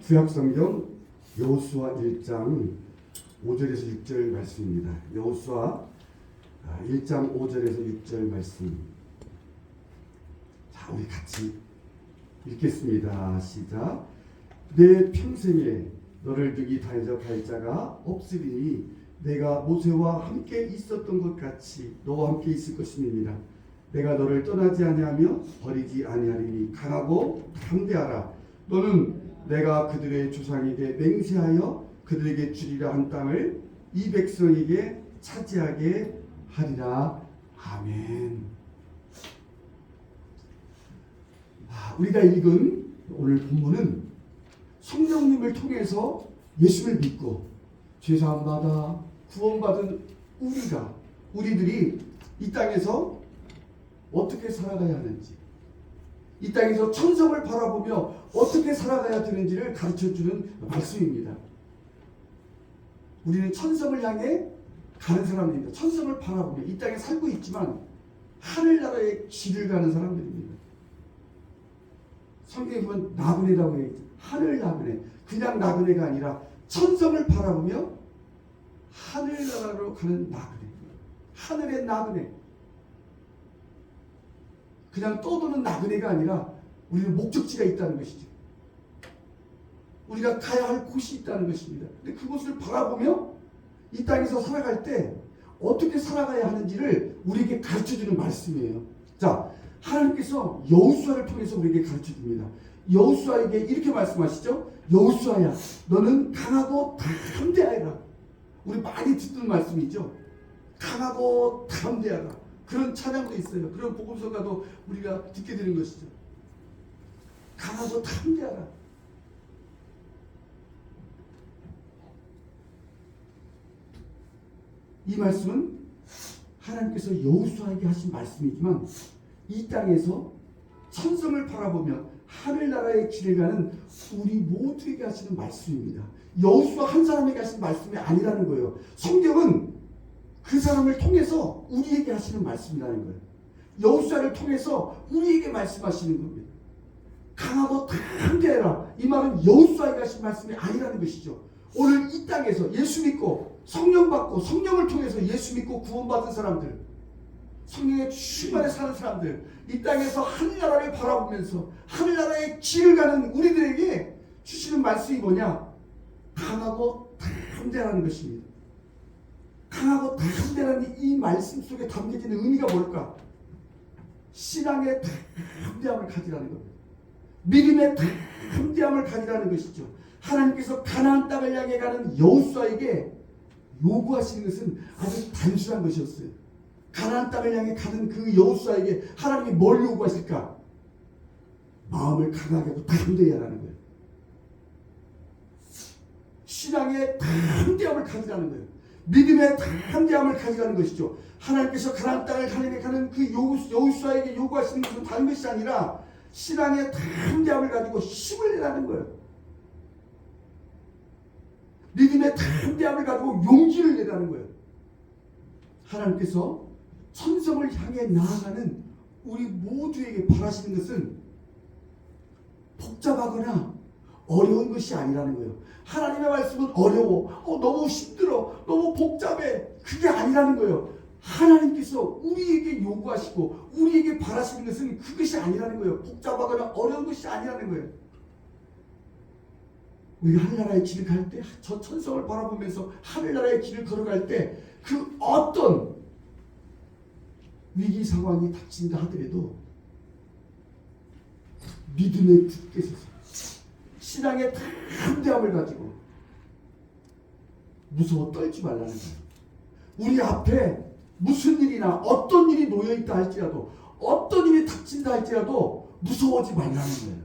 구약성경 여호수아 1장 5절에서 6절 말씀입니다. 여호수아 1장 5절에서 6절 말씀. 자, 우리 같이 읽겠습니다. 시작. 내 평생에 너를 능히 대적할 자가 없으리니 내가 모세와 함께 있었던 것 같이 너와 함께 있을 것임이니라. 내가 너를 떠나지 아니하며 버리지 아니하리니 강하고 담대하라. 너는 내가 그들의 조상에게 맹세하여 그들에게 주리라 한 땅을 이 백성에게 차지하게 하리라. 아멘. 우리가 읽은 오늘 본문은 성령님을 통해서 예수를 믿고 죄사함 받아 구원받은 우리들이 이 땅에서 어떻게 살아가야 하는지, 이 땅에서 천성을 바라보며 어떻게 살아가야 되는지를 가르쳐주는 말씀입니다. 우리는 천성을 향해 가는 사람들입니다. 천성을 바라보며 이 땅에 살고 있지만 하늘나라의 길을 가는 사람들입니다. 성경에 보면 나그네라고 해요. 하늘 나그네. 그냥 나그네가 아니라 천성을 바라보며 하늘나라로 가는 나그네. 하늘의 나그네. 그냥 떠도는 나그네가 아니라 우리는 목적지가 있다는 것이죠. 우리가 가야 할 곳이 있다는 것입니다. 근데 그곳을 바라보며 이 땅에서 살아갈 때 어떻게 살아가야 하는지를 우리에게 가르쳐주는 말씀이에요. 자, 하나님께서 여호수아를 통해서 우리에게 가르쳐줍니다. 여호수아에게 이렇게 말씀하시죠. 여호수아야, 너는 강하고 담대하라. 우리 많이 듣는 말씀이죠. 강하고 담대하라. 그런 찬양도 있어요. 그런 복음서가도 우리가 듣게 되는 것이죠. 강하고 담대하라. 이 말씀은 하나님께서 여호수아에게 하신 말씀이지만 이 땅에서 천성을 바라보며 하늘나라의 길을 가는 우리 모두에게 하시는 말씀입니다. 여호수아 한 사람에게 하시는 말씀이 아니라는 거예요. 성경은 그 사람을 통해서 우리에게 하시는 말씀이라는 거예요. 여호수아를 통해서 우리에게 말씀하시는 겁니다. 강하고 담대해라. 이 말은 여호수아에게 하신 말씀이 아니라는 것이죠. 오늘 이 땅에서 예수 믿고 성령 받고 성령을 통해서 예수 믿고 구원받은 사람들, 성령의 충만에 사는 사람들, 이 땅에서 하늘나라를 바라보면서 하늘나라의 길을 가는 우리들에게 주시는 말씀이 뭐냐? 강하고 담대하라는 것입니다. 강하고 담대하는 이 말씀 속에 담겨지는 의미가 뭘까? 신앙의 담대함을 가지라는 겁니다. 믿음의 담대함을 가지라는 것이죠. 하나님께서 가나안 땅을 향해 가는 여호수아에게 요구하시는 것은 아주 단순한 것이었어요. 가나안 땅을 향해 가는 그 여호수아에게 하나님이 뭘 요구하실까? 마음을 강하게 하고 담대히 하라는 거예요. 신앙의 담대함을 가지라는 거예요. 믿음의 담대함을 가지라는 것이죠. 하나님께서 가나안 땅을 향해 가는 그 여호수아에게 요구하시는 것은 다른 것이 아니라 신앙의 담대함을 가지고 힘을 내라는 거예요. 믿음의 담대함을 가지고 용기를 내라는 거예요. 하나님께서 천성을 향해 나아가는 우리 모두에게 바라시는 것은 복잡하거나 어려운 것이 아니라는 거예요. 하나님의 말씀은 어려워, 너무 힘들어, 너무 복잡해, 그게 아니라는 거예요. 하나님께서 우리에게 요구하시고 우리에게 바라시는 것은 그것이 아니라는 거예요. 복잡하거나 어려운 것이 아니라는 거예요. 우리가 하늘나라의 길을 갈 때, 저 천성을 바라보면서 하늘나라의 길을 걸어갈 때 그 어떤 위기 상황이 닥친다 하더라도 믿음의 굳게 서서 신앙의 담대함을 가지고 무서워 떨지 말라는 거예요. 우리 앞에 무슨 일이나 어떤 일이 놓여있다 할지라도, 어떤 일이 닥친다 할지라도 무서워하지 말라는 거예요.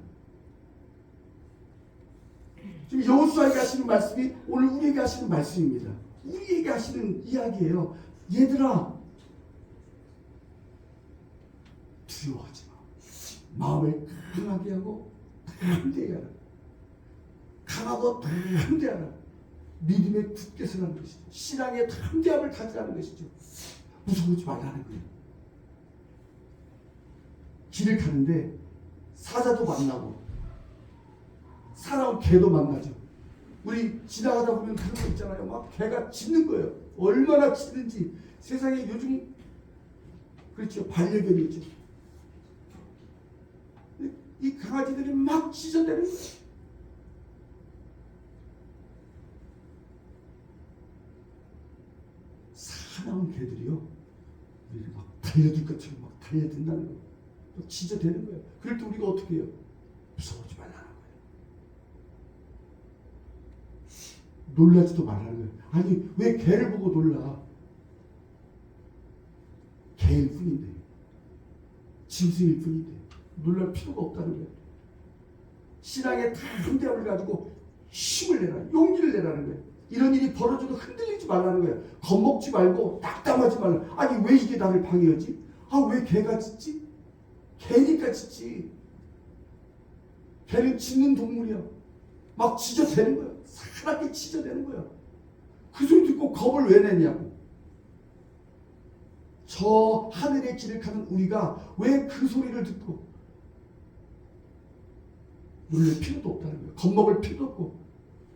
지금 여호수아에게 하시는 말씀이 오늘 우리에게 하시는 말씀입니다. 우리에게 하시는 이야기예요. 얘들아, 두려워하지 마. 마음을 강하게 하고 담대히 하라. 강하고 담대하라. 믿음에 굳게 서라는 것이죠. 신앙의 담대함을 가지라는 것이죠. 무서워하지 말라는 거예요. 길을 가는데 사자도 만나고 살아온 개도 만나죠. 우리 지나가다 보면 그런 거 있잖아요. 막 개가 짖는 거예요. 얼마나 짖는지. 세상에 요즘 그렇죠. 반려견이 있죠. 이 강아지들이 막 짖어대는 거예요. 사나운 개들이요. 우리를 막 달려들 것처럼 막 달려든다는 거예요. 또 짖어대는 거예요. 그럴 때 우리가 어떻게 해요? 무서워하지 말라는 거예요. 놀라지도 말라는 거예요. 아니 왜 개를 보고 놀라? 개일 뿐인데, 짐승일 뿐인데 놀랄 필요가 없다는 거예요. 신앙의 담대함을 가지고 힘을 내라, 용기를 내라는 거예요. 이런 일이 벌어져도 흔들리지 말라는 거예요. 겁먹지 말고 낙담하지 말라. 아니 왜 이게 나를 방해하지? 아 왜 개가 짖지? 개니까 짖지. 개는 짖는 동물이야. 막 짖어대는 거야. 사납게 짖어대는 거야. 그 소리 듣고 겁을 왜 내냐고. 저 하늘의 길을 가는 우리가 왜 그 소리를 듣고 놀랄 필요도 없다는 거예요. 겁먹을 필요도 없고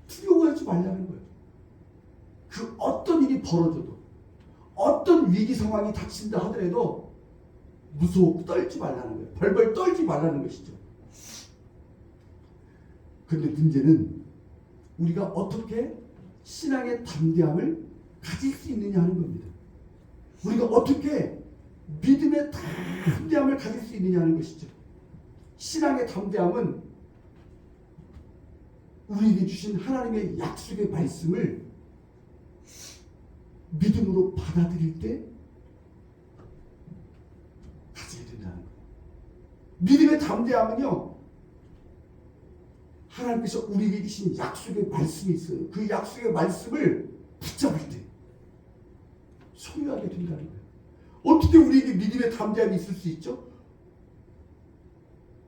두려워하지 말라는 거예요. 그 어떤 일이 벌어져도 어떤 위기 상황이 닥친다 하더라도 무서워 떨지 말라는 거예요. 벌벌 떨지 말라는 것이죠. 그런데 문제는 우리가 어떻게 신앙의 담대함을 가질 수 있느냐 하는 겁니다. 우리가 어떻게 믿음의 담대함을 가질 수 있느냐 하는 것이죠. 신앙의 담대함은 우리에게 주신 하나님의 약속의 말씀을 믿음으로 받아들일 때 가져야 된다는 거예요. 믿음의 담대함은요, 하나님께서 우리에게 주신 약속의 말씀이 있어요. 그 약속의 말씀을 붙잡을 때 소유하게 된다는 거예요. 어떻게 우리에게 믿음의 담대함이 있을 수 있죠?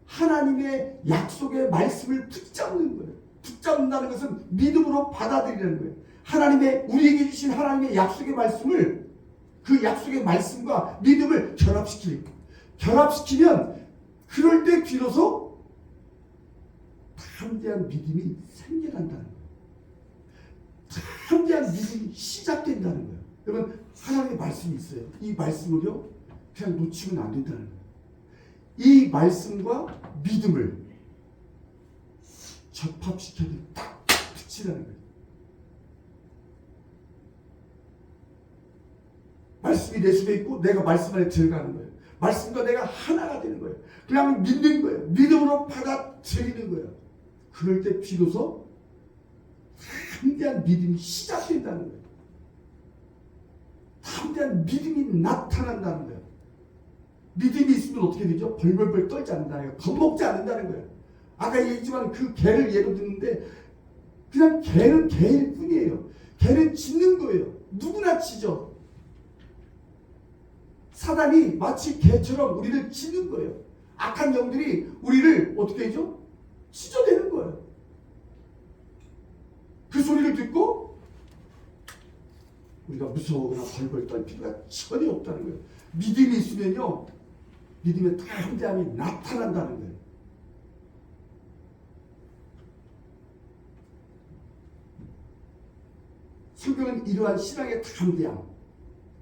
하나님의 약속의 말씀을 붙잡는 거예요. 붙잡는다는 것은 믿음으로 받아들이는 거예요. 하나님의 우리에게 주신 하나님의 약속의 말씀을 그 약속의 말씀과 믿음을 결합시키면 그럴 때 비로소 담대한 믿음이 생겨난다는 거예요. 담대한 믿음이 시작된다는 거예요. 여러분 하나님의 말씀이 있어요. 이 말씀을요 그냥 놓치면 안 된다는 거예요. 이 말씀과 믿음을 접합시켜서 딱 붙이라는 거예요. 말씀이 내 속에 있고 내가 말씀 안에 들어가는 거예요. 말씀과 내가 하나가 되는 거예요. 그냥 믿는 거예요. 믿음으로 받아들이는 거예요. 그럴 때 비로소 담대한 믿음이 시작된다는 거예요. 담대한 믿음이 나타난다는 거예요. 믿음이 있으면 어떻게 되죠? 벌벌벌 떨지 않는다는 거예요. 겁먹지 않는다는 거예요. 아까 얘기했지만 그 개를 예로 드는데 그냥 개는 개일 뿐이에요. 개는 짖는 거예요. 누구나 짖어. 사단이 마치 개처럼 우리를 짖는 거예요. 악한 영들이 우리를 어떻게 해죠? 짖어대는 거예요. 그 소리를 듣고 우리가 무서워하거나 벌벌 떨 필요가 전혀 없다는 거예요. 믿음이 있으면요, 믿음의 담대함이 나타난다는 거예요. 성경은 이러한 신앙의 담대함,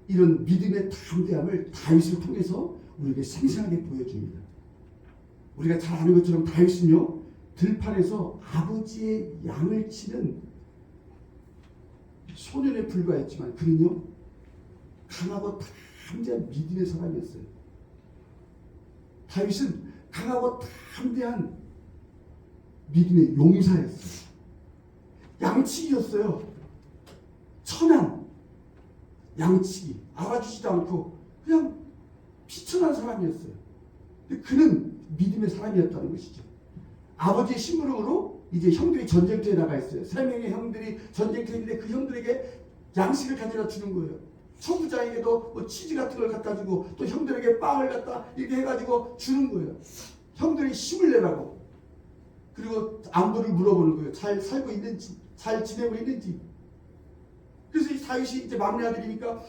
이런 믿음의 담대함을 다윗을 통해서 우리에게 생생하게 보여줍니다. 우리가 잘 아는 것처럼 다윗은요, 들판에서 아버지의 양을 치는 소년에 불과했지만 그는요, 강하고 담대한 믿음의 사람이었어요. 다윗은 강하고 담대한 믿음의 용사였어요. 양치기였어요. 천한 양치기, 알아주지도 않고 그냥 비천한 사람이었어요. 근데 그는 믿음의 사람이었다는 것이죠. 아버지의 심부름으로 이제 형들이 전쟁터에 나가 있어요. 3명의 형들이 전쟁터인데 그 형들에게 양식을 가져다 주는 거예요. 초부자에게도 뭐 치즈 같은 걸 갖다 주고 또 형들에게 빵을 갖다 이렇게 해가지고 주는 거예요. 형들이 힘을 내라고. 그리고 안부를 물어보는 거예요. 잘 살고 있는지, 잘 지내고 있는지. 그래서 이 다윗이 이제 막내 아들이니까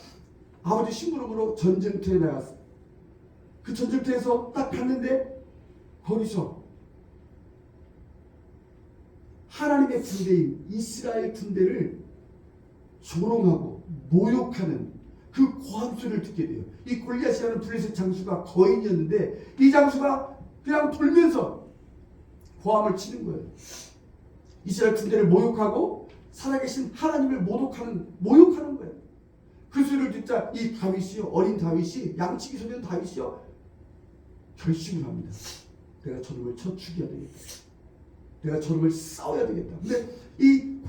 아버지 심부름으로 전쟁터에 나갔어요. 그 전쟁터에서 딱 갔는데 거기서 하나님의 군대인 이스라엘 군대를 조롱하고 모욕하는 그 고함 소리를 듣게 돼요. 이 골리앗이라는 블레셋 장수가 거인이었는데 이 장수가 그냥 돌면서 고함을 치는 거예요. 이스라엘 군대를 모욕하고 살아계신 하나님을 모욕하는 거예요. 그 소리를 듣자 이 다윗이요, 어린 다윗이, 양치기 소년 다윗이요, 결심을 합니다. 내가 저놈을 쳐 죽여야 되겠다. 내가 저놈을 싸워야 되겠다. 근데 이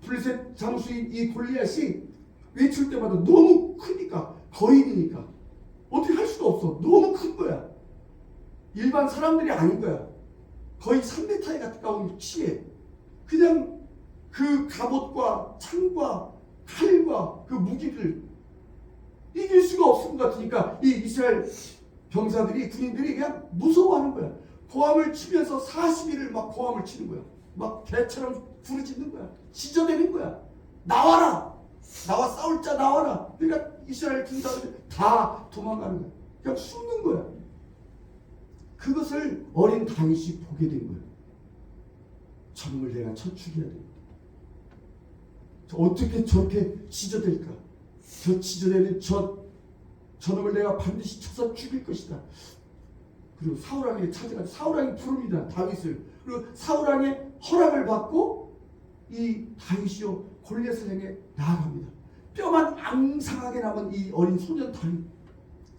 블레셋 장수인 이 골리앗이 외칠 때마다 너무 크니까, 거인이니까 어떻게 할 수가 없어. 너무 큰 거야. 일반 사람들이 아닌 거야. 거의 3m에 가까운 키에 그냥 그 갑옷과 창과 칼과 그 무기를 이길 수가 없을 것 같으니까 이 이스라엘 병사들이, 군인들이 그냥 무서워하는 거야. 고함을 치면서 40일을 막 고함을 치는 거야. 막 개처럼 부르짖는 거야. 지저대는 거야. 나와라! 나와 싸울 자 나와라! 그러니까 이스라엘 군사들이 다 도망가는 거야. 그냥 숨는 거야. 그것을 어린 다윗이 보게 된 거예요. 저놈을 내가 쳐 죽여야 됩니다. 어떻게 저렇게 지저댈까? 저 지저대는 저놈을 내가 반드시 쳐서 죽일 것이다. 그리고 사울왕에게 찾아가서 사울왕이 부릅니다. 다윗을. 그리고 사울왕의 허락을 받고 이 다윗이요 골리앗을 향해 나아갑니다. 뼈만 앙상하게 남은 이 어린 소년 다윗.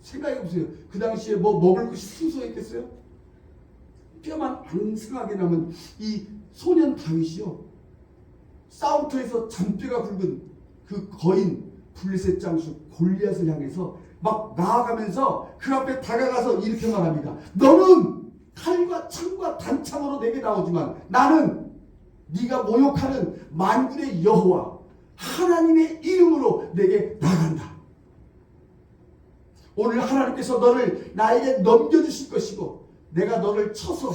생각해보세요. 그 당시에 뭐 먹을 것이 풍성했겠어요? 뼈만 앙상하게 남은 이 소년 다윗이요 싸움터에서 잔뼈가 굵은 그 거인 블레셋 장수 골리앗을 향해서 막 나아가면서 그 앞에 다가가서 이렇게 말합니다. 너는 칼과 창과 단창으로 내게 나오지만 나는 네가 모욕하는 만군의 여호와 하나님의 이름으로 내게 나간다. 오늘 하나님께서 너를 나에게 넘겨주실 것이고 내가 너를 쳐서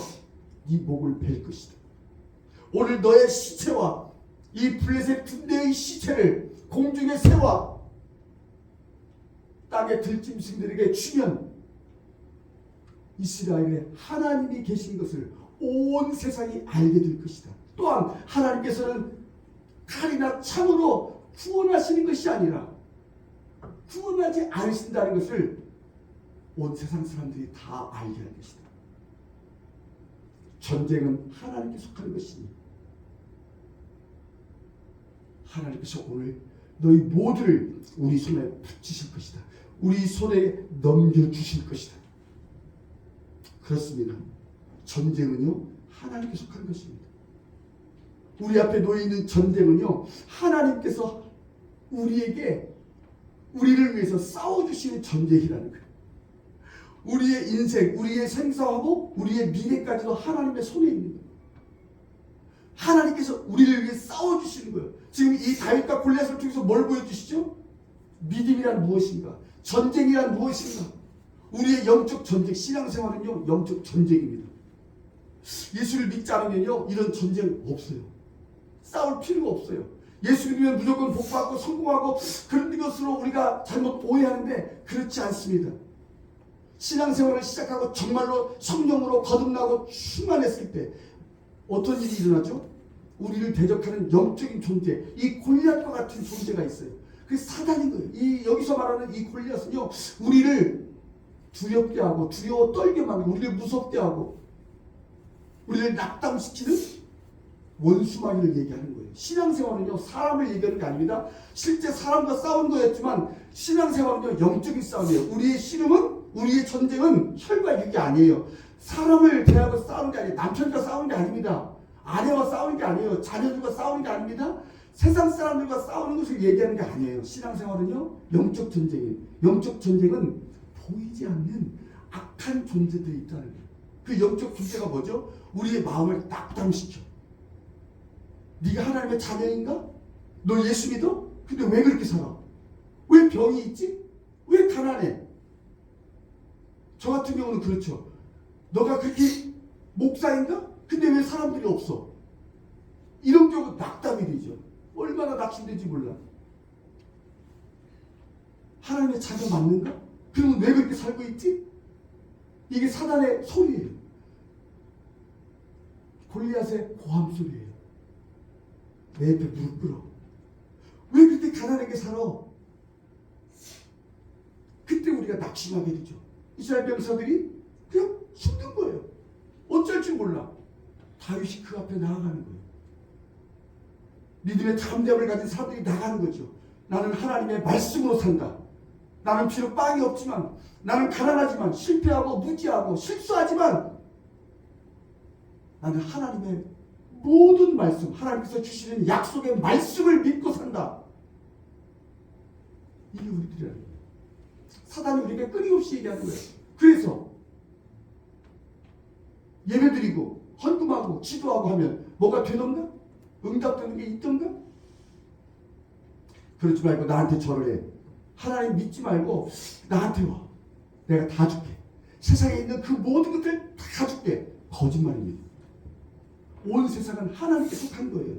네 목을 벨 것이다. 오늘 너의 시체와 이 블레셋 군대의 시체를 공중에 세워 땅의 들짐승들에게 주면 이스라엘에 하나님이 계신 것을 온 세상이 알게 될 것이다. 또한 하나님께서는 칼이나 창으로 구원하시는 것이 아니라 구원하지 않으신다는 것을 온 세상 사람들이 다 알게 할 것이다. 전쟁은 하나님께 속하는 것이니 하나님께서 오늘 너희 모두를 우리 손에 붙이실 것이다. 우리 손에 넘겨주실 것이다. 그렇습니다. 전쟁은요 하나님께 속한 것입니다. 우리 앞에 놓여있는 전쟁은요 하나님께서 우리를 위해서 싸워주시는 전쟁이라는 거예요. 우리의 인생, 우리의 생사하고 우리의 미래까지도 하나님의 손에 있는 거예요. 하나님께서 우리를 위해 싸워주시는 거예요. 지금 이 다윗과 골리앗을 통해서 뭘 보여주시죠? 믿음이란 무엇인가? 전쟁이란 무엇인가? 우리의 영적 전쟁, 신앙생활은요 영적 전쟁입니다. 예수를 믿지 않으면요 이런 전쟁 없어요. 싸울 필요가 없어요. 예수 믿으면 무조건 복받고 성공하고 그런 것으로 우리가 잘못 오해하는데 그렇지 않습니다. 신앙생활을 시작하고 정말로 성령으로 거듭나고 충만했을 때 어떤 일이 일어나죠? 우리를 대적하는 영적인 존재, 이 골리앗과 같은 존재가 있어요. 그게 사단인 거예요. 이 여기서 말하는 이 골리앗은요, 우리를 두렵게 하고 두려워 떨게 만들고 우리를 무섭게 하고 우리를 낙담시키는 원수마귀를 얘기하는 거예요. 신앙생활은요, 사람을 얘기하는 게 아닙니다. 실제 사람과 싸운 거였지만 신앙생활은요, 영적인 싸움이에요. 우리의 씨름은, 우리의 전쟁은 혈과 육이 아니에요. 사람을 대하고 싸우는 게 아니에요. 남편과 싸우는 게 아닙니다. 아내와 싸우는 게 아니에요. 자녀들과 싸우는 게 아닙니다. 세상 사람들과 싸우는 것을 얘기하는 게 아니에요. 신앙생활은요, 영적 전쟁이에요. 영적 전쟁은 보이지 않는 악한 존재들이 있다는 거예요. 그 영적 존재가 뭐죠? 우리의 마음을 낙담시켜. 네가 하나님의 자녀인가? 너 예수 믿어? 근데 왜 그렇게 살아? 왜 병이 있지? 왜 가난해? 저 같은 경우는 그렇죠. 너가 그렇게 목사인가? 근데 왜 사람들이 없어? 이런 경우 낙담이 되죠. 얼마나 낙심된지 몰라. 하나님의 자녀 맞는가? 그러면 왜 그렇게 살고 있지? 이게 사단의 소리예요. 골리앗의 고함 소리예요. 내 옆에 무릎 꿇어. 왜 그렇게 가난하게 살아? 그때 우리가 낙심하게 되죠. 이스라엘 병사들이 그냥 힘든 거예요. 어쩔 줄 몰라. 다윗이 그 앞에 나아가는 거예요. 믿음의 담대함을 가진 사람들이 나가는 거죠. 나는 하나님의 말씀으로 산다. 나는 비록 빵이 없지만, 나는 가난하지만, 실패하고 무지하고 실수하지만, 나는 하나님의 모든 말씀, 하나님께서 주시는 약속의 말씀을 믿고 산다. 이게 우리들이라는 거예요. 사단이 우리에게 끊임없이 얘기하는 거예요. 그래서 예배드리고 헌금하고 기도하고 하면 뭐가 되던가? 응답되는 게 있던가? 그러지 말고 나한테 절을 해. 하나님 믿지 말고 나한테 와. 내가 다 줄게. 세상에 있는 그 모든 것들 다 줄게. 거짓말입니다. 온 세상은 하나님께 속한 거예요.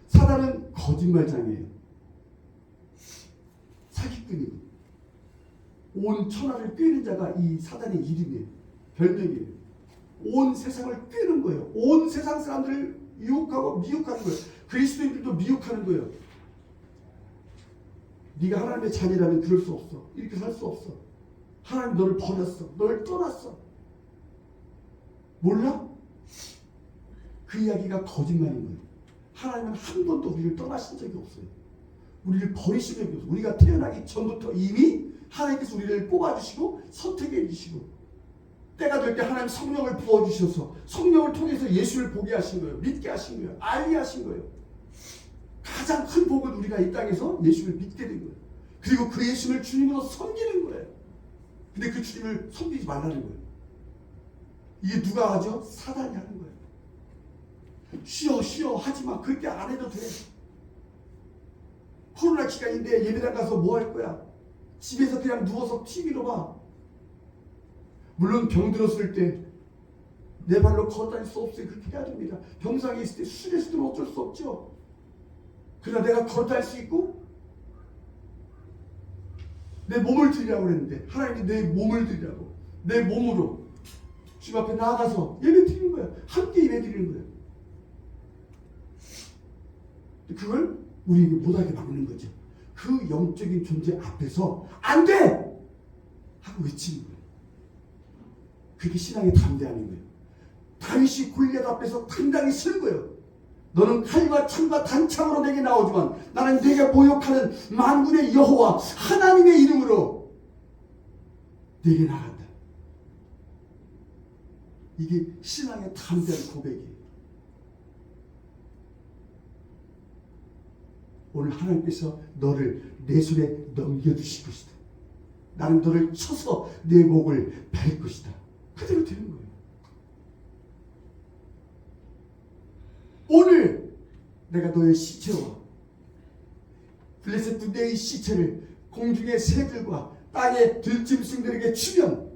사단은 거짓말장이에요. 사기꾼이고 온 천하를 꿰는 자가 이 사단의 이름이에요. 별명이에요. 온 세상을 꿰는 거예요. 온 세상 사람들을 유혹하고 미혹하는 거예요. 그리스도인들도 미혹하는 거예요. 네가 하나님의 자녀라면 그럴 수 없어. 이렇게 살 수 없어. 하나님 너를 버렸어. 너를 떠났어. 몰라? 그 이야기가 거짓말인 거예요. 하나님은 한 번도 우리를 떠나신 적이 없어요. 우리를 버리신 적이 없어요. 우리가 태어나기 전부터 이미 하나님께서 우리를 뽑아주시고 선택해 주시고 때가 될 때 하나님 성령을 부어주셔서 성령을 통해서 예수를 보게 하신 거예요. 믿게 하신 거예요. 알게 하신 거예요. 가장 큰 복은 우리가 이 땅에서 예수를 믿게 된 거예요. 그리고 그 예수를 주님으로 섬기는 거예요. 근데 그 주님을 섬기지 말라는 거예요. 이게 누가 하죠? 사단이 하는 거예요. 쉬어 하지마. 그렇게 안 해도 돼. 코로나 기간인데 예배당 가서 뭐 할 거야? 집에서 그냥 누워서 TV로 봐. 물론 병 들었을 때 내 발로 걸어 다닐 수 없어요. 그렇게 해야 됩니다. 병상에 있을 때 수술했을 어쩔 수 없죠. 그러나 내가 걸어 다닐 수 있고 내 몸을 드리라고 그랬는데 하나님이 내 몸을 드리라고 내 몸으로 주님 앞에 나아가서 예배 드리는 거예요. 함께 예배 드리는 거예요. 그걸 우리에게 못하게 막는 거죠. 그 영적인 존재 앞에서 안 돼! 하고 외치는 거예요. 그게 신앙의 담대함인 거예요. 다윗이 골리앗 앞에서 당당히 서는 거예요. 너는 칼과 창과 단창으로 내게 나오지만 나는 네가 모욕하는 만군의 여호와 하나님의 이름으로 내게 나간다. 이게 신앙의 담대한 고백이에요. 오늘 하나님께서 너를 내 손에 넘겨주실 것이다. 나는 너를 쳐서 내 목을 벨 것이다. 그대로 되는 거예요. 오늘 내가 너의 시체와 블레셋 내 시체를 공중의 새들과 땅의 들짐승들에게 주면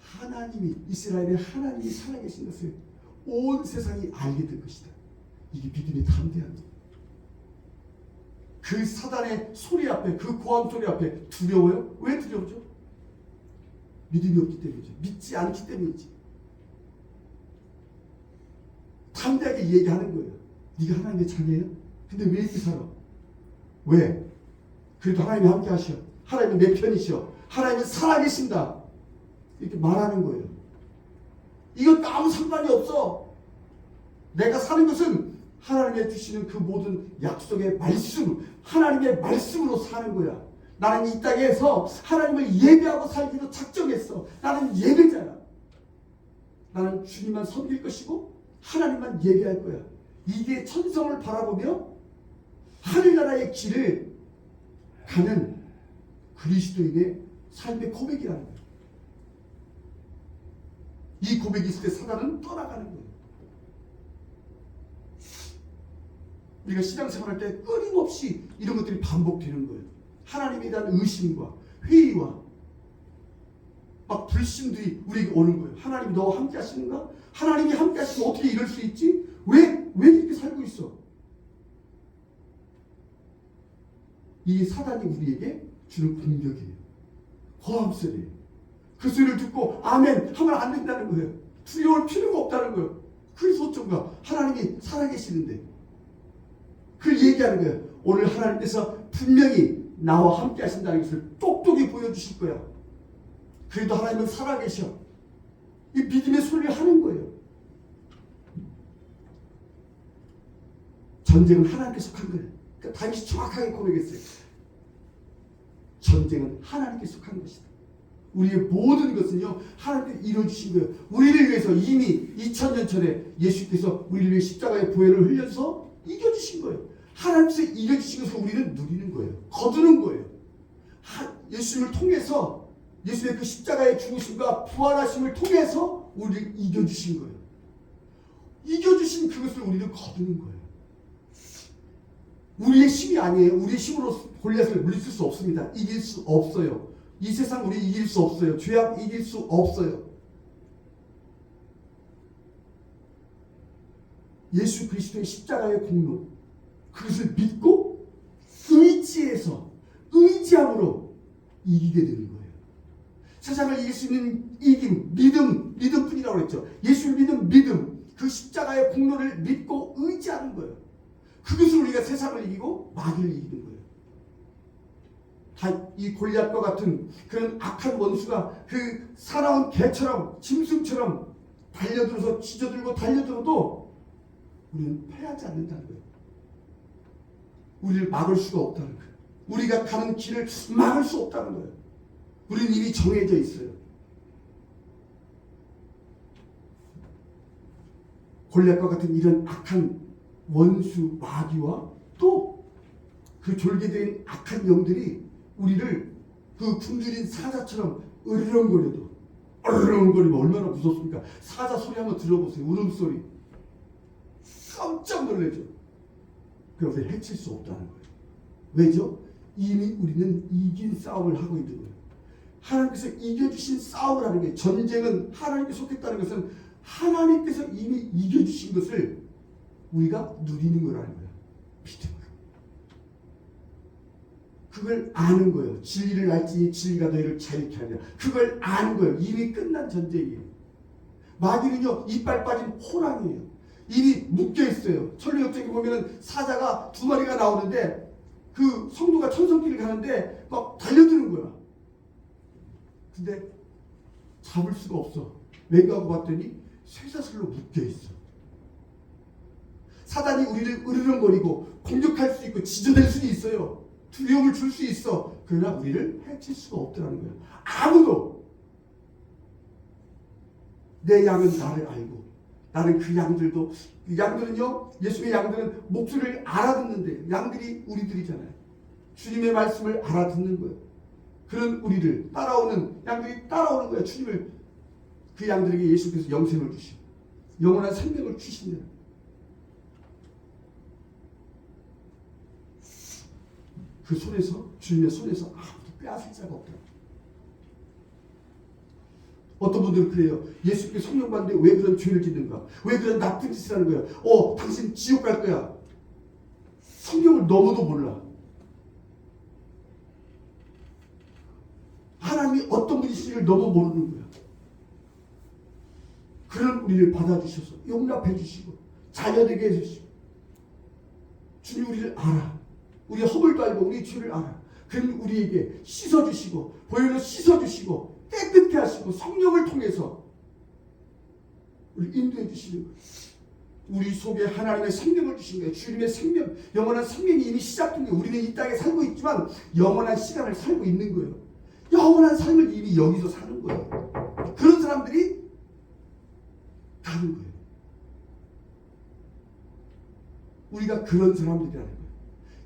하나님이 이스라엘의 하나님이 살아계신 것을 온 세상이 알게 될 것이다. 이게 믿음의 담대함이에요. 그 사단의 소리 앞에 그 고함 소리 앞에 두려워요? 왜 두려우죠? 믿음이 없기 때문이죠. 믿지 않기 때문이지. 담대하게 얘기하는 거예요. 네가 하나님의 자녀예요? 근데 왜 이렇게 살아? 왜? 그래도 하나님이 함께 하셔. 하나님은 내 편이셔. 하나님은 살아계신다. 이렇게 말하는 거예요. 이것도 아무 상관이 없어. 내가 사는 것은 하나님이 주시는 그 모든 약속의 말씀, 하나님의 말씀으로 사는 거야. 나는 이 땅에서 하나님을 예배하고 살기로 작정했어. 나는 예배자야. 나는 주님만 섬길 것이고 하나님만 예배할 거야. 이게 천성을 바라보며 하늘나라의 길을 가는 그리스도인의 삶의 고백이라는 거예요. 이 고백이 있을 때 사단은 떠나가는 거예요. 우리가 신앙생활할 때 끊임없이 이런 것들이 반복되는 거예요. 하나님에 대한 의심과 회의와 막 불신들이 우리에게 오는 거예요. 하나님이 너와 함께 하시는가? 하나님이 함께 하시면 어떻게 이럴 수 있지? 왜 이렇게 살고 있어? 이 사단이 우리에게 주는 공격이에요. 고함소리예요. 그 소리를 듣고 아멘 하면 안 된다는 거예요. 두려울 필요가 없다는 거예요. 그래서 어쩐가 하나님이 살아계시는데 그걸 얘기하는 거예요. 오늘 하나님께서 분명히 나와 함께 하신다는 것을 똑똑히 보여주실 거야. 그래도 하나님은 살아계셔. 이 믿음의 소리를 하는 거예요. 전쟁은 하나님께 속한 거예요. 그러니까 다윗이 정확하게 고백했어요. 전쟁은 하나님께 속한 것이다. 우리의 모든 것은요 하나님께 이루어주신 거예요. 우리를 위해서 이미 2000년 전에 예수께서 우리를 위해 십자가의 보혈을 흘려서 이겨주신 거예요. 하나님께서 이겨주신 것을 우리는 누리는 거예요. 거두는 거예요. 예수님을 통해서 예수의 그 십자가의 죽으심과 부활하심을 통해서 우리를 이겨주신 거예요. 이겨주신 그것을 우리는 거두는 거예요. 우리의 힘이 아니에요. 우리의 힘으로 골리앗을 물리칠 수 없습니다. 이길 수 없어요. 이 세상 우리 이길 수 없어요. 죄악 이길 수 없어요. 예수 그리스도의 십자가의 공로, 그것을 믿고 의지함으로 이기게 되는 거예요. 세상을 이길 수 있는 이김, 믿음뿐이라고 했죠. 예수를 믿는 믿음, 그 십자가의 공로를 믿고 의지하는 거예요. 그것을 우리가 세상을 이기고 마귀를 이기는 거예요. 이 골리앗과 같은 그런 악한 원수가 그 사나운 개처럼 짐승처럼 달려들어서 찢어들고 달려들어도 우리는 패하지 않는다는 거예요. 우리를 막을 수가 없다는 거예요. 우리가 가는 길을 막을 수 없다는 거예요. 우리는 이미 정해져 있어요. 골리앗과 같은 이런 악한 원수 마귀와 또 그 졸개된 악한 영들이 우리를 그 굶주린 사자처럼 으르렁거려도 으르렁거리면 얼마나 무섭습니까? 사자 소리 한번 들어보세요. 울음소리 깜짝 놀라죠. 그래서 해칠 수 없다는 거예요. 왜죠? 이미 우리는 이긴 싸움을 하고 있는 거예요. 하나님께서 이겨주신 싸움을 하는 거예요. 전쟁은 하나님께 속했다는 것은 하나님께서 이미 이겨주신 것을 우리가 누리는 거라는 거예요. 믿음으로. 그걸 아는 거예요. 진리를 알지니 진리가 너희를 자유케 하리라. 그걸 아는 거예요. 이미 끝난 전쟁이에요. 마귀는요 이빨 빠진 호랑이에요. 이미 묶여 있어요. 천리역정에 보면은 사자가 2마리가 나오는데 그 성도가 천성길을 가는데 막 달려드는 거야. 근데 잡을 수가 없어. 왜가 하고 봤더니 쇠사슬로 묶여 있어. 사단이 우리를 으르렁거리고 공격할 수 있고 지저댈 수 있어요. 두려움을 줄 수 있어. 그러나 우리를 해칠 수가 없더라는 거예요. 아무도. 내 양은 나를 알고 나는 그 양들도, 양들은요 예수의 양들은 목소리를 알아듣는데 양들이 우리들이잖아요. 주님의 말씀을 알아듣는 거예요. 그런 우리를 따라오는 양들이 따라오는 거예요. 주님을, 그 양들에게 예수께서 영생을 주시고 영원한 생명을 주신다. 그 손에서, 주님의 손에서 아무도 빼앗을 자가 없다. 어떤 분들은 그래요. 예수께 성령 받는데 왜 그런 죄를 짓는가? 왜 그런 나쁜 짓을 하는 거야? 당신 지옥 갈 거야. 성경을 너무도 몰라. 하나님이 어떤 분이신지를 너무 모르는 거야. 그런 우리를 받아주셔서 용납해 주시고 자녀되게 해주시고, 주님 우리를 알아. 우리의 허물도 알고 우리의 죄를 알아. 그는 우리에게 씻어주시고 보혈로 씻어주시고 깨끗게 하시고 성령을 통해서 우리 인도해 주시는 거예요. 우리 속에 하나님의 생명을 주신 거예요. 주님의 생명, 영원한 생명이 이미 시작된 거예요. 우리는 이 땅에 살고 있지만 영원한 시간을 살고 있는 거예요. 영원한 삶을 이미 여기서 사는 거예요. 그런 사람들이 가는 거예요. 우리가 그런 사람들이라는 거예요.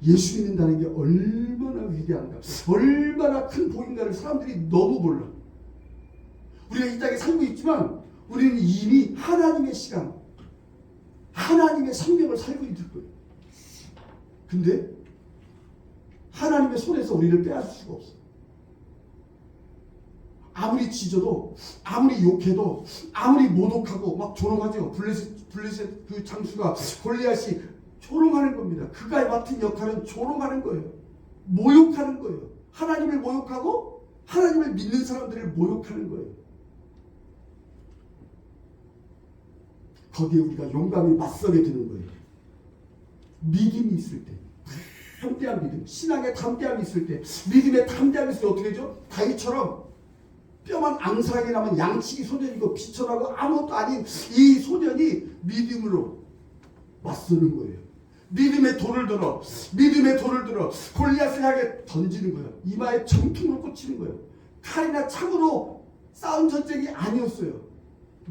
예수 믿는다는 게 얼마나 위대한가, 얼마나 큰 복인가를 사람들이 너무 몰라. 우리가 이 땅에 살고 있지만 우리는 이미 하나님의 시간, 하나님의 생명을 살고 있는 거예요. 근데 하나님의 손에서 우리를 빼앗을 수가 없어. 아무리 짖어도, 아무리 욕해도, 아무리 모독하고 막 조롱하죠. 블레셋 그 장수가, 골리앗이 조롱하는 겁니다. 그가 맡은 역할은 조롱하는 거예요. 모욕하는 거예요. 하나님을 모욕하고 하나님을 믿는 사람들을 모욕하는 거예요. 거기에 우리가 용감히 맞서게 되는 거예요. 믿음이 있을 때, 담대한 믿음, 신앙의 담대함이 있을 때, 믿음의 담대함이 있을 때 어떻게 되죠? 다윗처럼 뼈만 앙상하게 남은 양치기 소년이고 비천하고 아무것도 아닌 이 소년이 믿음으로 맞서는 거예요. 믿음의 돌을 들어 골리앗을 향해 던지는 거예요. 이마에 정통으로 꽂히는 거예요. 칼이나 창으로 싸운 전쟁이 아니었어요.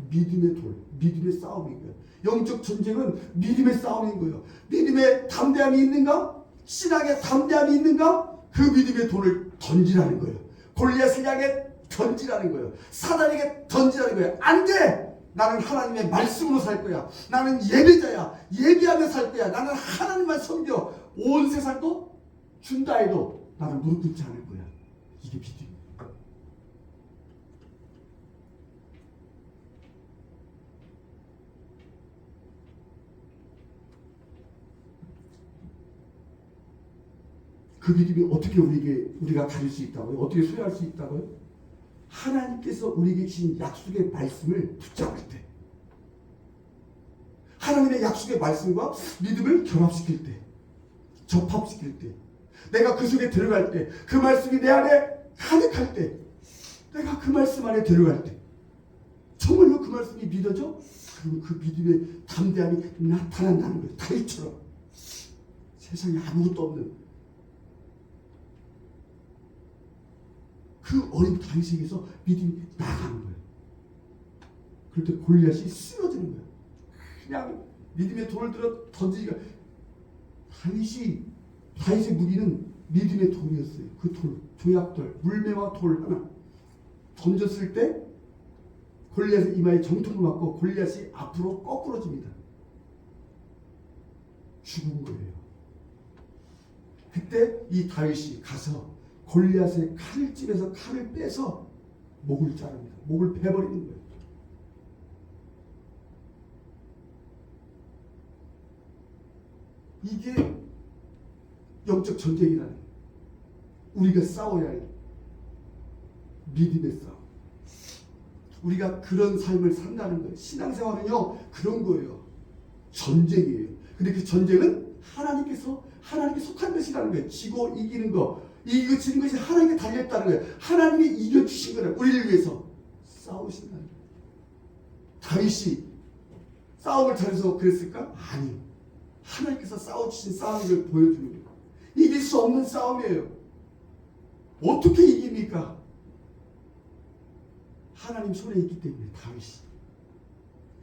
믿음의 돌, 믿음의 싸움인 거예요. 영적 전쟁은 믿음의 싸움인 거예요. 믿음의 담대함이 있는가? 신앙의 담대함이 있는가? 그 믿음의 돌을 던지라는 거예요. 골리앗을 향해 던지라는 거예요. 사단에게 던지라는 거예요. 안 돼! 나는 하나님의 말씀으로 살 거야. 나는 예배자야. 예배하며 살 거야. 나는 하나님만 섬겨. 온 세상도 준다 해도 나는 무릎 꿇지 않을 거야. 이게 믿음이에요. 그 믿음이 어떻게 우리가 가질 수 있다고요? 어떻게 소유할 수 있다고요? 하나님께서 우리에게 주신 약속의 말씀을 붙잡을 때, 하나님의 약속의 말씀과 믿음을 결합시킬 때, 접합시킬 때, 내가 그 속에 들어갈 때, 그 말씀이 내 안에 가득할 때, 내가 그 말씀 안에 들어갈 때, 정말로 그 말씀이 믿어져? 그러면 그 믿음의 담대함이 나타난다는 거예요. 다윗처럼 세상에 아무것도 없는 그 어린 다윗에게서 믿음이 나가는 거예요. 그럴 때 골리앗이 쓰러지는 거예요. 그냥 믿음의 돌을 들어 던지니까 다윗의 무기는 믿음의 돌이었어요. 그 돌, 조약돌, 물매와 돌 하나 던졌을 때 골리앗의 이마에 정통을 맞고 골리앗이 앞으로 거꾸러집니다. 죽은 거예요. 그때 이 다윗이 가서 골리앗의 칼집에서 칼을 빼서 목을 자릅니다. 목을 베버리는 거예요. 이게 영적 전쟁이라는 거예요. 우리가 싸워야 할 믿음의 싸움. 우리가 그런 삶을 산다는 거예요. 신앙생활은요 그런 거예요. 전쟁이에요. 근데 그 전쟁은 하나님께 속한 것이라는 거예요. 지고 이기는 거, 이기고 지는 것이 하나님께 달려있다는 거예요. 하나님이 이겨주신 거예요. 우리를 위해서 싸우신다는 거예요. 다윗이 싸움을 잘해서 그랬을까? 아니요. 하나님께서 싸워주신 싸움을 보여주는 거예요. 이길 수 없는 싸움이에요. 어떻게 이깁니까? 하나님 손에 있기 때문에. 다윗이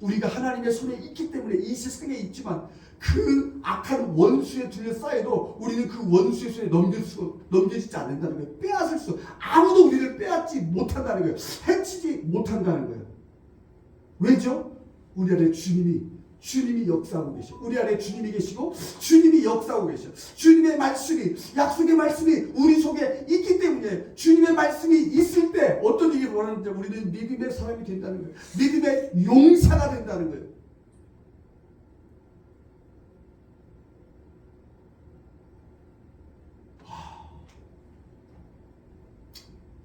우리가 하나님의 손에 있기 때문에 이 세상에 있지만 그 악한 원수에 둘러싸여도 우리는 그 원수의 손에 넘겨지지 않는다는 거예요. 빼앗을 수, 아무도 우리를 빼앗지 못한다는 거예요. 해치지 못한다는 거예요. 왜죠? 우리 안에 주님이 역사하고 계셔. 우리 안에 주님이 계시고 주님이 역사하고 계셔. 주님의 말씀이, 약속의 말씀이 우리 속에 있기 때문에 주님의 말씀이 있을 때 어떤 일이 원하는지 우리는 믿음의 사람이 된다는 거예요. 믿음의 용사가 된다는 거예요.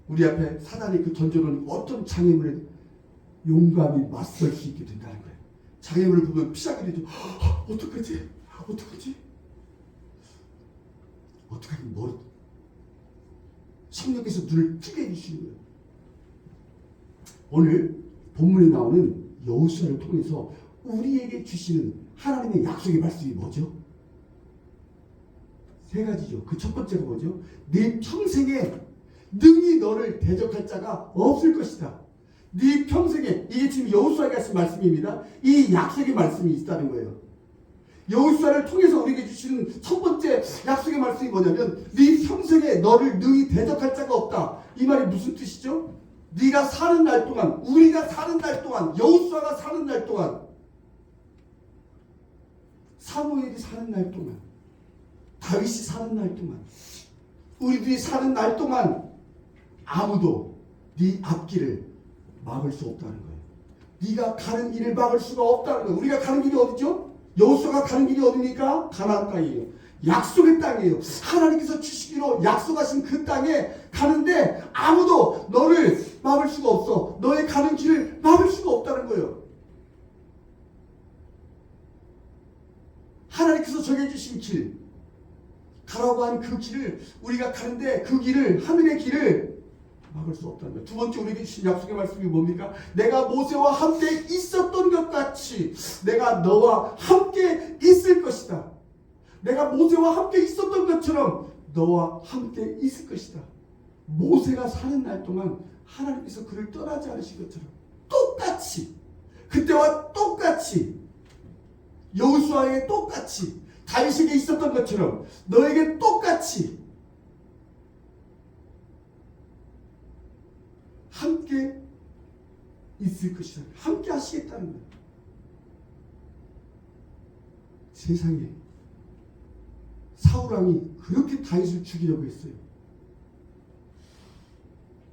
우리 앞에 사단이 그 던져놓은 어떤 장애물에 용감히 맞설 수 있게 된다는 거예요. 장애물을 보면 피하게 되죠. 어떡하지? 어떡하긴 뭐 성령께서 눈을 뜨게 해주시는 거예요. 오늘 본문에 나오는 여호수아를 통해서 우리에게 주시는 하나님의 약속의 말씀이 뭐죠? 세 가지죠. 그 첫 번째가 뭐죠? 네 평생에 능히 너를 대적할 자가 없을 것이다. 네 평생에, 이게 지금 여호수아가 하신 말씀입니다. 이 약속의 말씀이 있다는 거예요. 여호수아를 통해서 우리에게 주시는 첫 번째 약속의 말씀이 뭐냐면 네 평생에 너를 능히 대적할 자가 없다. 이 말이 무슨 뜻이죠? 네가 사는 날 동안, 우리가 사는 날 동안, 여호수아가 사는 날 동안, 사무엘이 사는 날 동안, 다윗이 사는 날 동안, 우리들이 사는 날 동안 아무도 네 앞길을 막을 수 없다는 거예요. 네가 가는 길을 막을 수가 없다는 거예요. 우리가 가는 길이 어디죠? 여호수아가 가는 길이 어디입니까? 가나안 땅이에요. 약속의 땅이에요. 하나님께서 주시기로 약속하신 그 땅에 가는데 아무도 너를 막을 수가 없어. 너의 가는 길을 막을 수가 없다는 거예요. 하나님께서 정해주신 길, 가라고 하는 그 길을 우리가 가는데 그 길을, 하늘의 길을 막을 수 없다는 거예요. 두 번째 우리에게 주신 약속의 말씀이 뭡니까? 내가 모세와 함께 있었던 것 같이 내가 너와 함께 있을 것이다. 내가 모세와 함께 있었던 것처럼 너와 함께 있을 것이다. 모세가 사는 날 동안 하나님께서 그를 떠나지 않으신 것처럼 똑같이, 그때와 똑같이, 여호수아에게 똑같이, 다윗에게 있었던 것처럼 너에게 똑같이 함께 있을 것이다. 함께 하시겠다는 거예요. 세상에 사울왕이 그렇게 다윗을 죽이려고 했어요.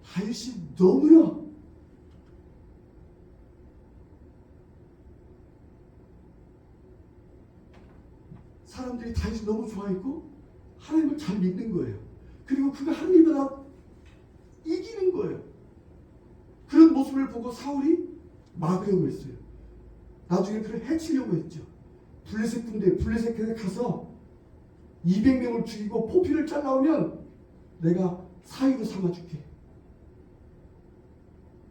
다윗이 너무나 사람들이 다윗을 너무 좋아했고 하나님을 잘 믿는 거예요. 그리고 그가 하나님보다 이기는 거예요. 그런 모습을 보고 사울이 막으려고 했어요. 나중에 그를 해치려고 했죠. 블레셋 군대, 블레셋에 가서 200명을 죽이고 포피를 잘라오면 내가 사위로 삼아줄게.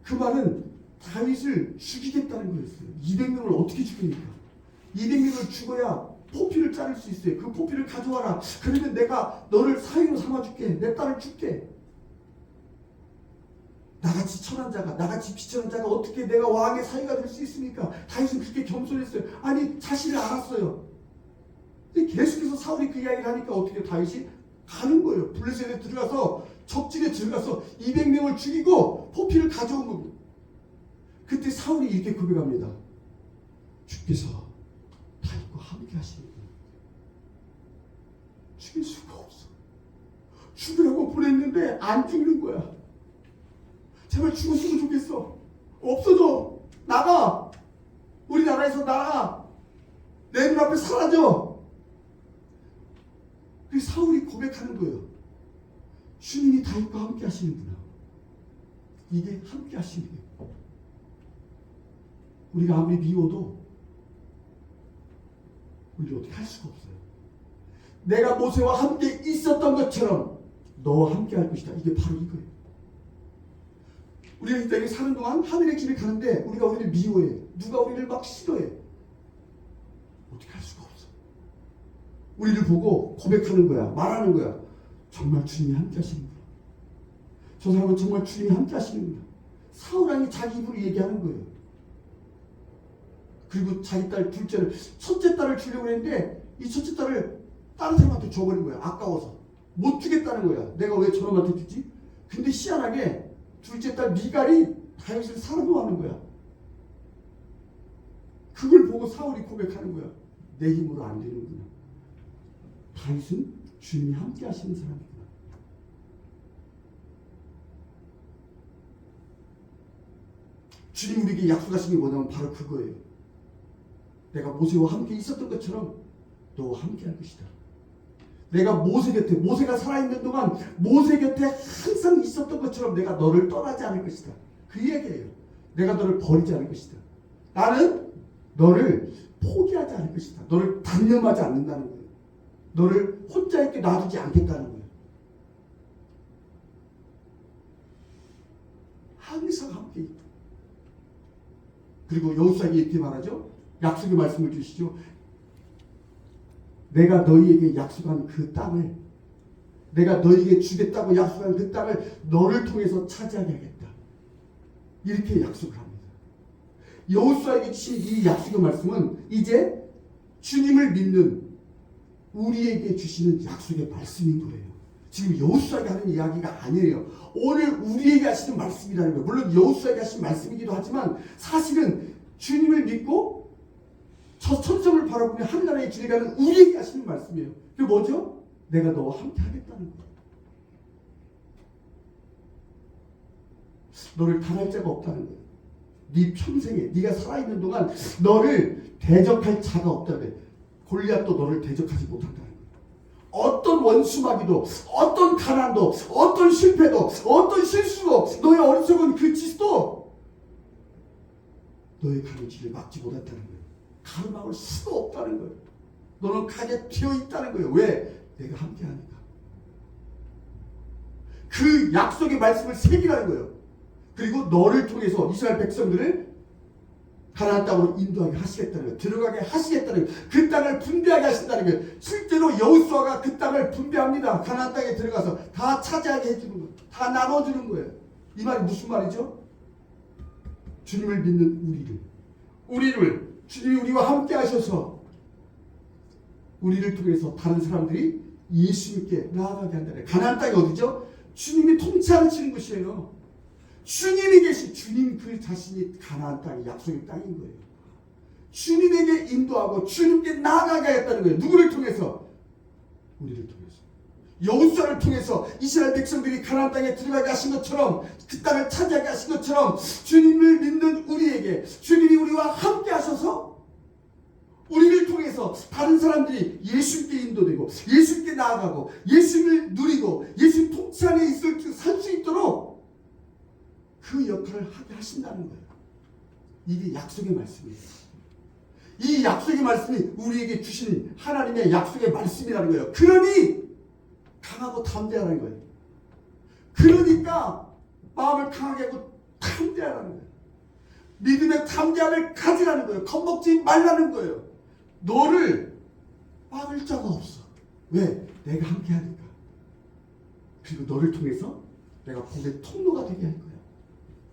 그 말은 다윗을 죽이겠다는 거였어요. 200명을 어떻게 죽입니까? 200명을 죽어야 포피를 자를 수 있어요. 그 포피를 가져와라. 그러면 내가 너를 사위로 삼아줄게. 내 딸을 줄게. 나같이 천한 자가, 나같이 비천한 자가 어떻게 내가 왕의 사위가 될 수 있습니까? 다윗은 그렇게 겸손했어요. 아니, 자신을 알았어요. 근데 계속해서 사울이 그 이야기를 하니까 어떻게 다윗이 가는 거예요. 블레셋에 들어가서, 적진에 들어가서 200명을 죽이고 포피를 가져온 겁니다. 그때 사울이 이렇게 고백합니다. 주께서 다윗과 함께 하시는 분. 죽일 수가 없어. 죽으라고 보냈는데 안 죽는 거야. 제발 죽었으면 좋겠어. 없어져. 나가. 우리나라에서 나가. 내 눈앞에 사라져. 그래서 사울이 고백하는 거예요. 주님이 다윗과 함께 하시는구나. 이게 함께 하시는 거예요. 우리가 아무리 미워도 우리를 어떻게 할 수가 없어요. 내가 모세와 함께 있었던 것처럼 너와 함께 할 것이다. 이게 바로 이거예요. 우리가 이 땅에 사는 동안 하늘의 길을 가는데 우리가 우리를 미워해. 누가 우리를 막 싫어해. 어떻게 할 수가 없어. 우리를 보고 고백하는 거야. 말하는 거야. 정말 주님이 함께 하시는구나. 저 사람은 정말 주님이 함께 하시는구나. 사울왕이 자기 입으로 얘기하는 거예요. 그리고 자기 딸 둘째를, 첫째 딸을 주려고 했는데 이 첫째 딸을 다른 사람한테 줘버린 거야. 아까워서. 못 주겠다는 거야. 내가 왜 저놈한테 주지? 근데 희한하게 둘째 딸 미갈이 다윗을 사랑하는 거야. 그걸 보고 사울이 고백하는 거야. 내 힘으로 안 되는구나. 다윗은 주님이 함께 하시는 사람이구나. 주님 우리에게 약속하신 게 뭐냐면 바로 그거예요. 내가 모세와 함께 있었던 것처럼 너와 함께 할 것이다. 내가 모세 곁에, 모세가 살아있는 동안 모세 곁에 항상 있었던 것처럼 내가 너를 떠나지 않을 것이다. 그 얘기예요. 내가 너를 버리지 않을 것이다. 나는 너를 포기하지 않을 것이다. 너를 단념하지 않는다는 거예요. 너를 혼자 있게 놔두지 않겠다는 거예요. 항상 함께 있다. 그리고 여호수아에게 이렇게 말하죠. 약속의 말씀을 주시죠. 내가 너희에게 약속한 그 땅을, 내가 너희에게 주겠다고 약속한 그 땅을 너를 통해서 차지하게 하겠다. 이렇게 약속을 합니다. 여호수아에게 주신 이 약속의 말씀은 이제 주님을 믿는 우리에게 주시는 약속의 말씀인 거예요. 지금 여호수아에게 하는 이야기가 아니에요. 오늘 우리에게 하시는 말씀이라는 거예요. 물론 여호수아에게 하신 말씀이기도 하지만 사실은 주님을 믿고 저 천성을 바라보며 하늘나라의 길에 가는 우리에게 하시는 말씀이에요. 그게 뭐죠? 내가 너와 함께 하겠다는 거예요. 너를 당할 자가 없다는 거예요. 네 평생에 네가 살아있는 동안 너를 대적할 자가 없다는 거예요. 골리앗도 너를 대적하지 못한다는 거예요. 어떤 원수마귀도, 어떤 가난도, 어떤 실패도, 어떤 실수도, 너의 어리석은 그 짓도 너의 가는 길을 막지 못한다는 거예요. 가로막을 수가 없다는 거예요. 너는 가게 되어 있다는 거예요. 왜? 내가 함께하니까. 그 약속의 말씀을 새기라는 거예요. 그리고 너를 통해서 이스라엘 백성들을 가나안 땅으로 인도하게 하시겠다는 거예요. 들어가게 하시겠다는 거예요. 그 땅을 분배하게 하신다는 거예요. 실제로 여호수아가 그 땅을 분배합니다. 가나안 땅에 들어가서 다 차지하게 해주는 거예요. 다 나눠주는 거예요. 이 말이 무슨 말이죠? 주님을 믿는 우리를 주님이 우리와 함께 하셔서 우리를 통해서 다른 사람들이 예수님께 나아가게 한다는 거예요. 가나안 땅이 어디죠? 주님이 통치하시는 곳이에요. 주님이 계신 주님 그 자신이 가나안 땅이 약속의 땅인 거예요. 주님에게 인도하고 주님께 나아가게 하겠다는 거예요. 누구를 통해서? 우리를 통해서. 여호수아를 통해서 이스라엘 백성들이 가나안 땅에 들어가게 하신 것처럼 그 땅을 차지하게 하신 것처럼 주님을 믿는 우리에게 주님이 우리와 함께 하셔서 우리를 통해서 다른 사람들이 예수님께 인도되고 예수님께 나아가고 예수님을 누리고 예수님 통치 안에 살 수 있도록 그 역할을 하게 하신다는 거예요. 이게 약속의 말씀이에요. 이 약속의 말씀이 우리에게 주신 하나님의 약속의 말씀이라는 거예요. 그러니 강하고 담대하라는 거예요. 그러니까 마음을 강하게 하고 담대하라는 거예요. 믿음의 담대함을 가지라는 거예요. 겁먹지 말라는 거예요. 너를 막을 자가 없어. 왜? 내가 함께 하니까. 그리고 너를 통해서 내가 복의 통로가 되게 할 거야.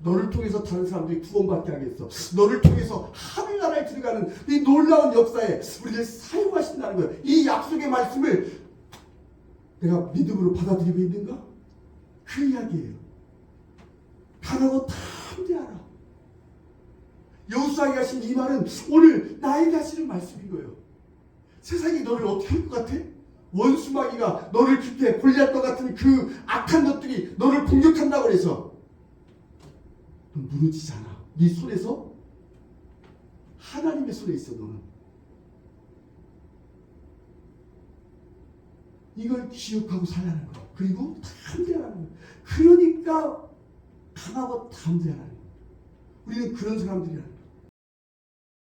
너를 통해서 다른 사람들이 구원받게 하겠어. 너를 통해서 하늘나라에 들어가는 이 놀라운 역사에 우리를 사용하신다는 거예요. 이 약속의 말씀을 내가 믿음으로 받아들이고 있는가? 그 이야기예요. 강하고 담대하라. 여호수아에게 하신 이 말은 오늘 나에게 하시는 말씀인 거예요. 세상이 너를 어떻게 할 것 같아? 원수마귀가 너를 그렇게 골리앗과 같은 그 악한 것들이 너를 공격한다고 해서 넌 무너지잖아. 네 손에서 하나님의 손에 있어. 너는 이걸 기억하고 살라는 거야. 그리고 담대하라는 거야. 그러니까 강하고 담대하라는 거야. 우리는 그런 사람들이라는 거야.